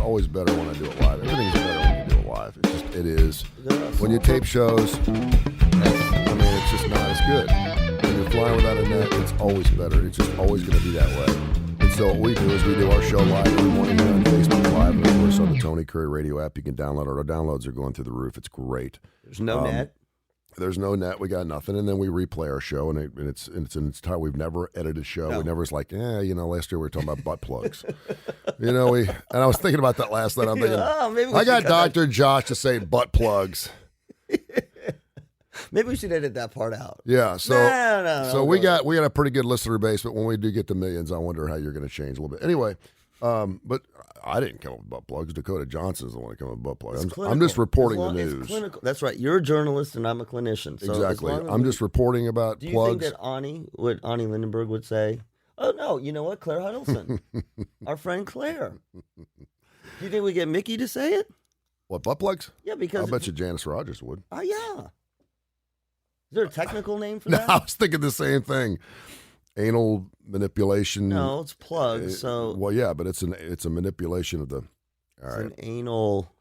always better when I do it live. Everything's better when you do it live. It is. When you tape shows, it's just not as good. When you're flying without a net, it's always better. It's just always going to be that way. And so what we do is we do our show live every morning here on Facebook Live, and of course on the Tony Curry Radio app. You can download it. Our downloads are going through the roof. It's great. There's no net. There's no net. We got nothing, and then we replay our show, and it's in its time. We've never edited a show. No. We never was like, last year we were talking about butt plugs. And I was thinking about that last night. I'm thinking, I got Dr. Josh to say butt plugs. Maybe we should edit that part out. Yeah. So no, we got a pretty good listener base, but when we do get to millions, I wonder how you're going to change a little bit. Anyway, but I didn't come up with butt plugs. Dakota Johnson's the one that came up with butt plugs. I'm just reporting the news. That's right. You're a journalist and I'm a clinician. So exactly. I'm just reporting about plugs. Do you think that Ani Lindenberg would say, oh, no, you know what, Claire Huddleston, our friend Claire. Do you think we get Mickey to say it? What, butt plugs? Yeah, because... I bet you Janice Rogers would. Oh, yeah. Is there a technical name for that? No, I was thinking the same thing. Anal manipulation. No, it's plugs. Well, yeah, but it's a manipulation of the. An anal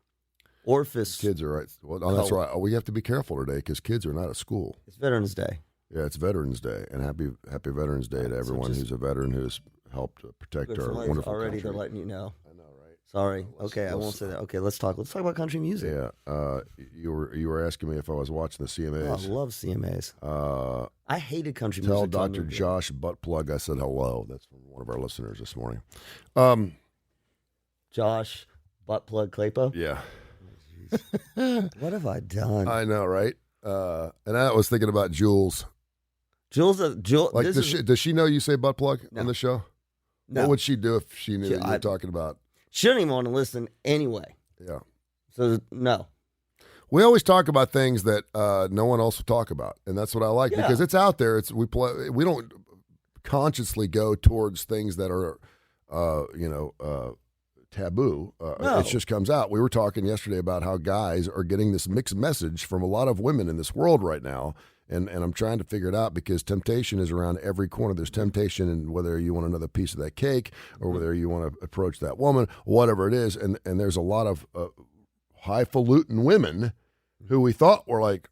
orifice. Kids are right. Well, that's right. We have to be careful today because kids are not at school. It's Veterans Day. Yeah, it's Veterans Day, and happy Veterans Day to everyone who's a veteran who's helped protect our wonderful already country. They're letting you know. I know, right? Sorry. Okay, I won't say that. Okay, let's talk about country music. Yeah. You were asking me if I was watching the CMAs. Oh, I love CMAs. I hated country Tell music. Tell Dr. Josh butt plug I said hello. That's from one of our listeners this morning. Josh butt plug Klapow? Yeah. Oh, what have I done? I know, right? And I was thinking about Jules. Jules, like, does she know you say butt plug on the show? No. What would she do if she knew you were talking about? She don't even want to listen anyway. Yeah. So, no. We always talk about things that no one else will talk about, and that's what I like because it's out there. We don't consciously go towards things that are, taboo. No. It just comes out. We were talking yesterday about how guys are getting this mixed message from a lot of women in this world right now. And I'm trying to figure it out because temptation is around every corner. There's temptation in whether you want another piece of that cake or whether you want to approach that woman, whatever it is. And there's a lot of highfalutin women who we thought were like,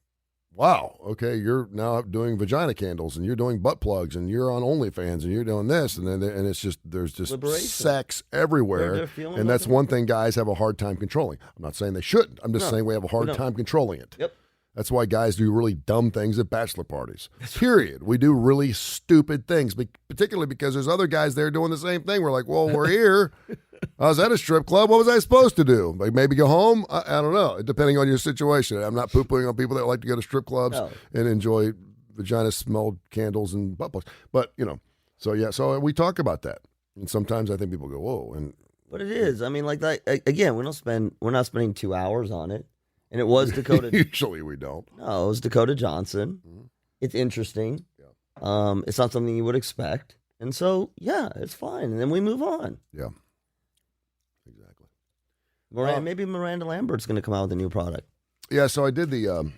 wow, okay, you're now doing vagina candles and you're doing butt plugs and you're on OnlyFans and you're doing this. And it's just, there's just liberation. Sex everywhere. And that's one thing guys have a hard time controlling. I'm not saying they shouldn't. I'm just saying we have a hard time controlling it. Yep. That's why guys do really dumb things at bachelor parties. Period. We do really stupid things, particularly because there's other guys there doing the same thing. We're like, well, we're here. I was at a strip club. What was I supposed to do? Like maybe go home? I don't know, depending on your situation. I'm not poo-pooing on people that like to go to strip clubs and enjoy vagina-smelled candles and butt plugs. But, so we talk about that. And sometimes I think people go, whoa. But it is. I mean, like that, again, we're not spending 2 hours on it. And it was Dakota. Usually we don't. No, it was Dakota Johnson. Mm-hmm. It's interesting. Yeah. It's not something you would expect. And so, yeah, it's fine. And then we move on. Yeah. Exactly. Maybe Miranda Lambert's going to come out with a new product. Yeah, so I did the,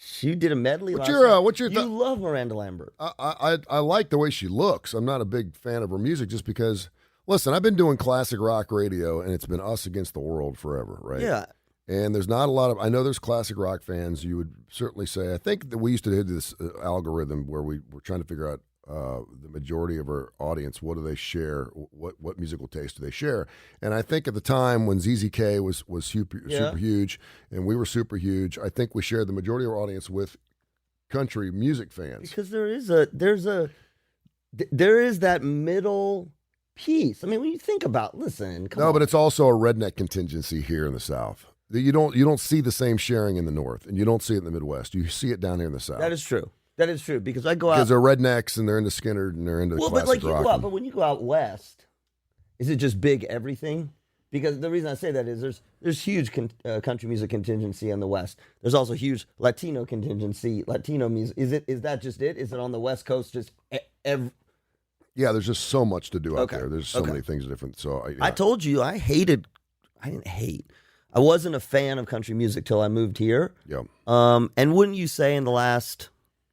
She did a medley what's your You love Miranda Lambert. I like the way she looks. I'm not a big fan of her music just because... Listen, I've been doing classic rock radio, and it's been us against the world forever, right? Yeah. And there's not a lot of, I know there's classic rock fans, you would certainly say, I think that we used to do this algorithm where we were trying to figure out the majority of our audience, what do they share, what musical taste do they share? And I think at the time when ZZK was super huge, and we were super huge, I think we shared the majority of our audience with country music fans. Because there is that middle... piece. I mean, when you think about, but it's also a redneck contingency here in the South. You don't see the same sharing in the North, and you don't see it in the Midwest. You see it down here in the South. That is true. Because I go out because they're rednecks and they're into Skinner and they're into classic rock. But when you go out west, is it just big everything? Because the reason I say that is there's huge country music contingency in the West. There's also huge Latino contingency. Latino music. Is that just it? Is it on the West Coast just Yeah, there's just so much to do out there. There's so many things different. So I told you I wasn't a fan of country music till I moved here. Yeah. And wouldn't you say in the last,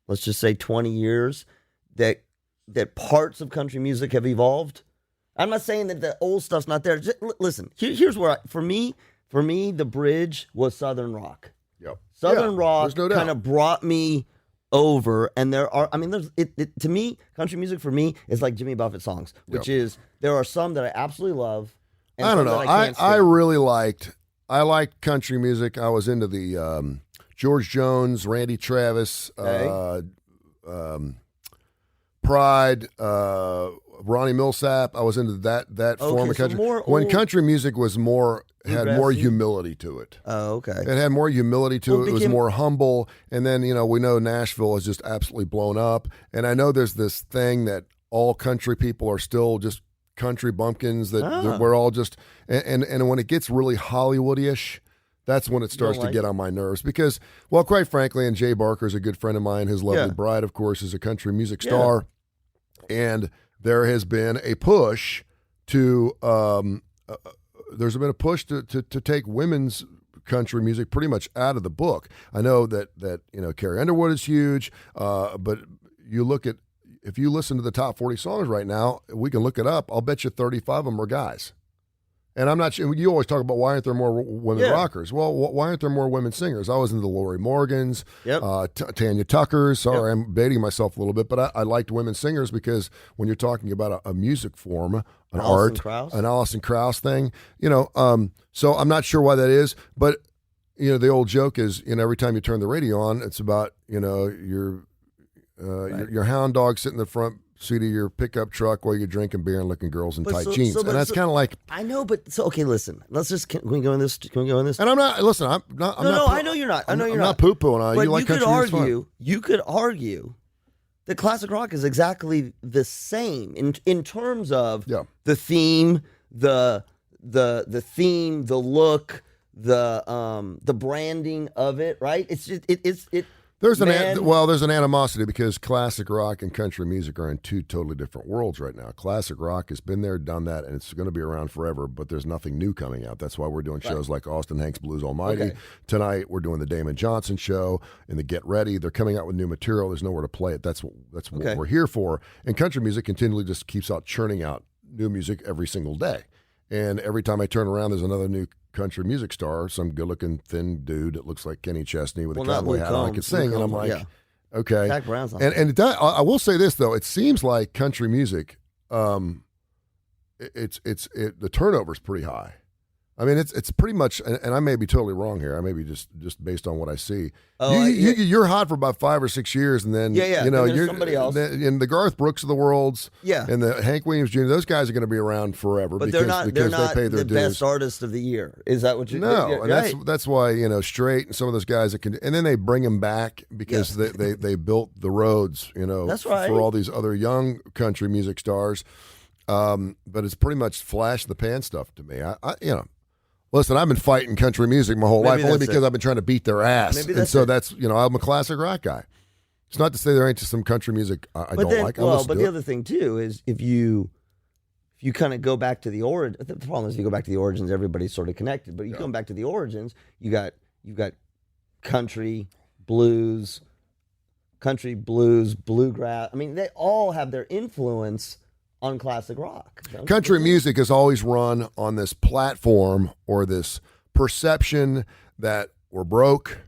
let's just say 20 years, that parts of country music have evolved? I'm not saying that the old stuff's not there. Just, listen, here's where for me, the bridge was Southern rock. Yep. Southern rock there's no doubt. kind of brought me over, and to me, country music for me is like Jimmy Buffett songs, which is there are some that I absolutely love. And I don't know. I can't I stand. really liked country music. I was into the George Jones, Randy Travis, Pride, Ronnie Millsap. I was into that form of country. When country music was had more humility to it. Oh, okay. It had more humility to it. It was more humble. And then, we know Nashville is just absolutely blown up. And I know there's this thing that all country people are still just country bumpkins, that we're all just, and when it gets really Hollywood-ish, that's when it starts to get on my nerves because, well, quite frankly, and Jay Barker's a good friend of mine. His lovely bride, of course, is a country music star. And there has been a push to there's been a push to take women's country music pretty much out of the book. I know that Carrie Underwood is huge, but you look at, if you listen to the top 40 songs right now, we can look it up. I'll bet you 35 of them are guys. And I'm not sure, you always talk about why aren't there more women rockers? Well, why aren't there more women singers? I was into the Lori Morgans, Tanya Tuckers. Sorry, I'm baiting myself a little bit, but I liked women singers because when you're talking about a music form, an Alison Krauss thing, so I'm not sure why that is, but the old joke is, every time you turn the radio on, it's about, your hound dog sitting in the front seat of your pickup truck while you're drinking beer and looking girls in tight jeans. And that's kind of like, I know, but okay, listen, can we go in this? And I'm not, listen, I'm not. I know you're not. I'm not poo-pooing on you. You like country music. You could argue that classic rock is exactly the same in terms of the theme, the theme, the look, the branding of it, right? It's just There's an animosity because classic rock and country music are in two totally different worlds right now. Classic rock has been there, done that, and it's going to be around forever, but there's nothing new coming out. That's why we're doing shows like Austin Hanks Blues Almighty. Okay. Tonight we're doing the Damon Johnson show and the Get Ready. They're coming out with new material. There's nowhere to play it. That's what we're here for. And country music continually just keeps out churning out new music every single day. And every time I turn around, there's another new country music star, some good-looking thin dude that looks like Kenny Chesney with a cowboy hat on, I can sing, and I'm like, okay. Jack Brown's on and it does, I will say this though, it seems like country music, the turnover's pretty high. I mean, it's pretty much, and I may be totally wrong here. I may be just based on what I see. You're hot for about 5 or 6 years, and then you're somebody else. And the Garth Brooks of the worlds, and the Hank Williams Jr. Those guys are going to be around forever, but because they're not they pay their the dues. best artist of the year. Is that what you? No, and that's why Straight and some of those guys that can, and then they bring them back because they built the roads, that's right, for all these other young country music stars. But it's pretty much flash in the pan stuff to me. Listen, I've been fighting country music my whole life only because I've been trying to beat their ass. That's I'm a classic rock guy. It's not to say there ain't just some country music I don't like. But the other thing too is if you kind of go back to the origin. The problem is if you go back to the origins, everybody's sort of connected. But you come back to the origins, you've got country, blues, bluegrass. I mean, they all have their influence on classic rock. Country music has always run on this platform or this perception that we're broke,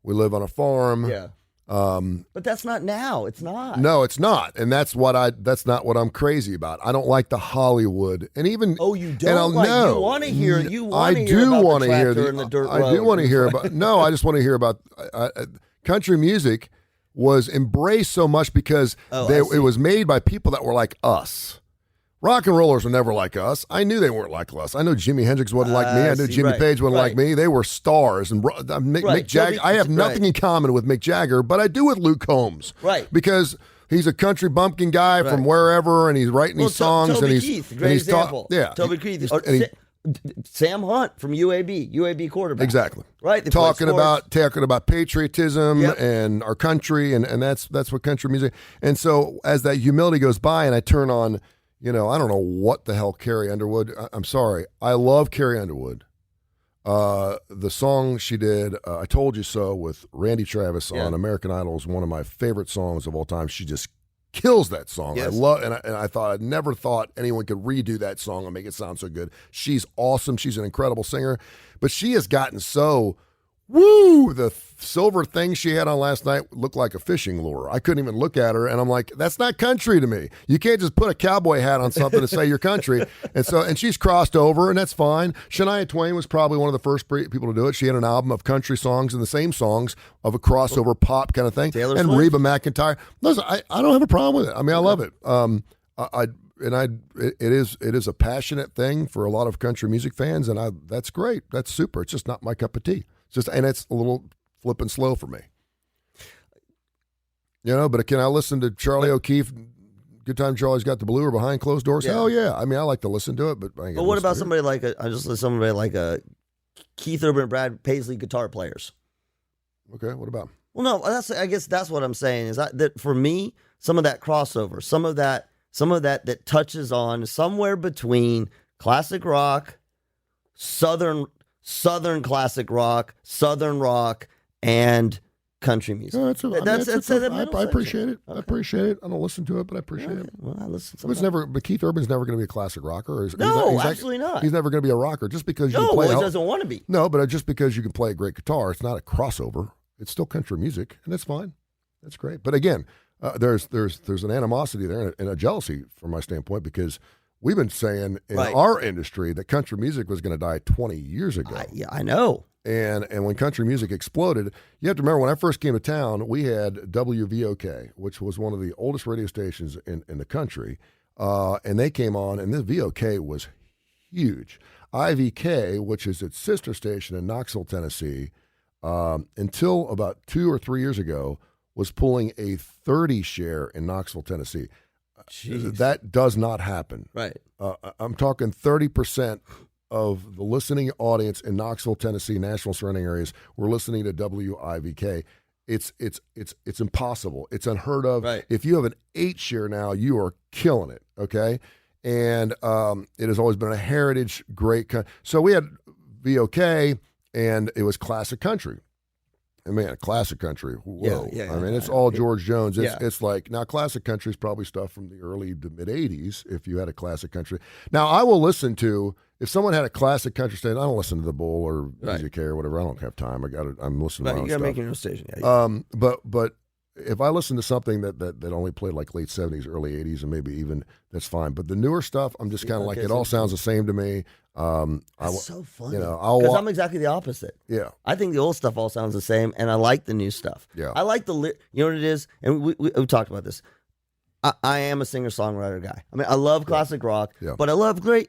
we live on a farm. Yeah. But that's not now. It's not. No, it's not. And that's not what I'm crazy about. I don't like the Hollywood. And even you don't like no, you want to hear I do want to hear the dirt road. I do want to hear about no, I just want to hear about country music was embraced so much because it was made by people that were like us. Rock and rollers were never like us. I knew they weren't like us. I know Jimi Hendrix wasn't like me. I knew Jimmy Page wasn't like me. They were stars. And Mick Jagger. I have nothing in common with Mick Jagger, but I do with Luke Combs. Right. Because he's a country bumpkin guy from wherever, and he's writing these songs. Toby and Keith, great example. Toby Keith. Sam Hunt from UAB quarterback. Exactly. Right. Talking about patriotism and our country, and that's what country music. And so as that humility goes by, and I turn on, I don't know what the hell Carrie Underwood. I'm sorry. I love Carrie Underwood. The song she did, I Told You So, with Randy Travis on American Idol, is one of my favorite songs of all time. She just kills that song. Yes. I love, and I thought I'd never thought anyone could redo that song and make it sound so good. She's awesome. She's an incredible singer, but she has gotten so. Woo! The silver thing she had on last night looked like a fishing lure. I couldn't even look at her, and I'm like, that's not country to me. You can't just put a cowboy hat on something to say you're country. And she's crossed over, and that's fine. Shania Twain was probably one of the first people to do it. She had an album of country songs and the same songs of a crossover pop kind of thing. Taylor and Swift? Reba McEntire. I don't have a problem with it. I mean, I love it. It is a passionate thing for a lot of country music fans, and that's great. That's super. It's just not my cup of tea. And it's a little flipping slow for me. But can I listen to Charlie O'Keefe, Good Time Charlie's Got the Blue, or Behind Closed Doors? Yeah. Hell yeah. I mean, I like to listen to it, but I ain't But gonna what listen about to somebody like I just listen to somebody like Keith Urban and Brad Paisley guitar players? it. Okay, what about? Well, no, I guess that's what I'm saying is that for me, some of that crossover, some of that touches on somewhere between classic rock, southern classic rock, southern rock, and country music. No, I appreciate it. Okay. I appreciate it. I don't listen to it, but I appreciate it. Well, I listen to But Keith Urban's never going to be a classic rocker. absolutely not. He's never going to be a rocker just because you No, can play. well, he doesn't want to be. No, but just because you can play a great guitar, it's not a crossover. It's still country music, and that's fine. That's great. But again, there's an animosity there and a jealousy from my standpoint because we've been saying in our industry that country music was going to die 20 years ago. I know. And when country music exploded, you have to remember when I first came to town, we had WVOK, which was one of the oldest radio stations in the country. And they came on, and this VOK was huge. IVK, which is its sister station in Knoxville, Tennessee, until about 2 or 3 years ago, was pulling a 30 share in Knoxville, Tennessee. Jeez. That does not happen. Right. I'm talking 30% of the listening audience in Knoxville, Tennessee, Nashville surrounding areas were listening to WIVK. It's impossible. It's unheard of. Right. If you have an 8 share now, you are killing it. Okay, and it has always been a heritage great. So we had VOK, and it was classic country. And man, classic country. Whoa. Yeah, I mean, it's all George Jones. Yeah. It's like, now classic country is probably stuff from the early to mid 80s if you had a classic country. Now, I will listen to, if someone had a classic country station, I don't listen to the Bull or BZK or whatever. I don't have time. I'm listening to my own you got to stuff. make your own station. Yeah, But if I listen to something that only played like late 70s, early 80s, and maybe even, that's fine. But the newer stuff, I'm just kind of like, it all sounds the same to me. That's so funny. Because I'm exactly the opposite. Yeah. I think the old stuff all sounds the same, and I like the new stuff. Yeah. I like you know what it is? And we talked about this. I am a singer-songwriter guy. I mean, I love classic rock, but I love great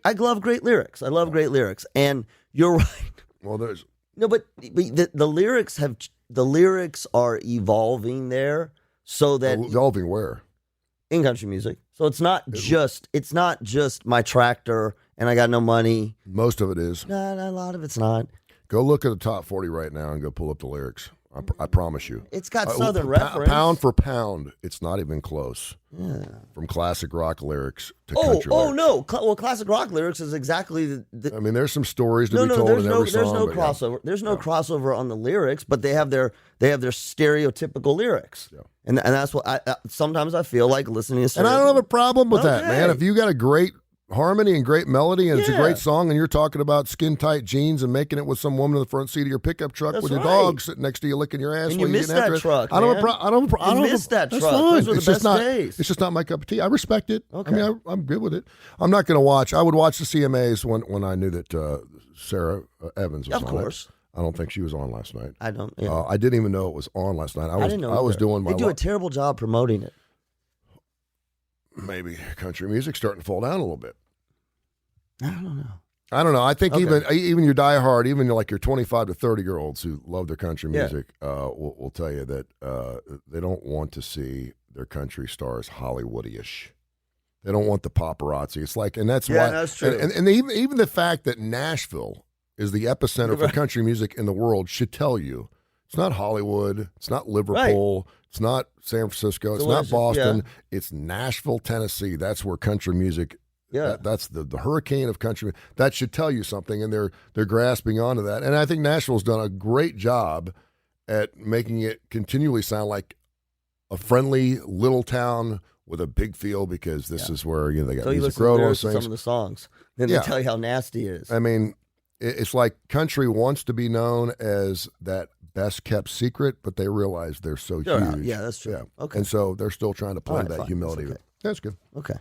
lyrics. I love great lyrics. And you're right. Well, there's... No, but the lyrics are evolving there so that... Evolving where? In country music. So it's not just my tractor and I got no money. Most of it is. No, a lot of it's not. Go look at the top 40 right now and go pull up the lyrics. I promise you. It's got Southern reference. Pound for pound, it's not even close. Yeah. From classic rock lyrics to country lyrics. No. Well, classic rock lyrics is exactly the... I mean, there's some stories to be told in every song. There's no crossover. There's no crossover on the lyrics, but they have their stereotypical lyrics. Yeah. And that's what sometimes I feel like listening to. And I don't have a problem with that, man. If you got a great harmony and great melody and it's a great song and you're talking about skin tight jeans and making it with some woman in the front seat of your pickup truck with your dog sitting next to you licking your ass and while you you're miss getting after that truck, it. I don't miss that that's truck. Fine. Those were the it's best just days. It's just not my cup of tea. I respect it. Okay. I mean, I'm good with it. I'm not going to watch. I would watch the CMAs when I knew that Sarah Evans was on. Of course. I don't think she was on last night. I don't. Yeah. I didn't even know it was on last night. I didn't know I was doing my. They do a terrible job promoting it. Maybe country music's starting to fall down a little bit. I don't know. I think even your diehard, even like your 25 to 30-year-olds who love their country music, will tell you that they don't want to see their country stars Hollywood-ish. They don't want the paparazzi. It's like, and that's why. That's true. And even the fact that Nashville is the epicenter for country music in the world should tell you it's not Hollywood, it's not Liverpool, it's not San Francisco, it's not Boston, it's Nashville, Tennessee. That's where country music. Yeah, that's the hurricane of country. That should tell you something, and they're grasping onto that. And I think Nashville's done a great job at making it continually sound like a friendly little town with a big feel because this is where they got So you music listen to road, the all lyrics those of some things. of the songs. Then they tell you how nasty it is. I mean, it's like country wants to be known as that best kept secret, but they realize they're so huge. Yeah, that's true. Okay. And so they're still trying to play All right, that fine. humility. That's okay. That's good. Okay.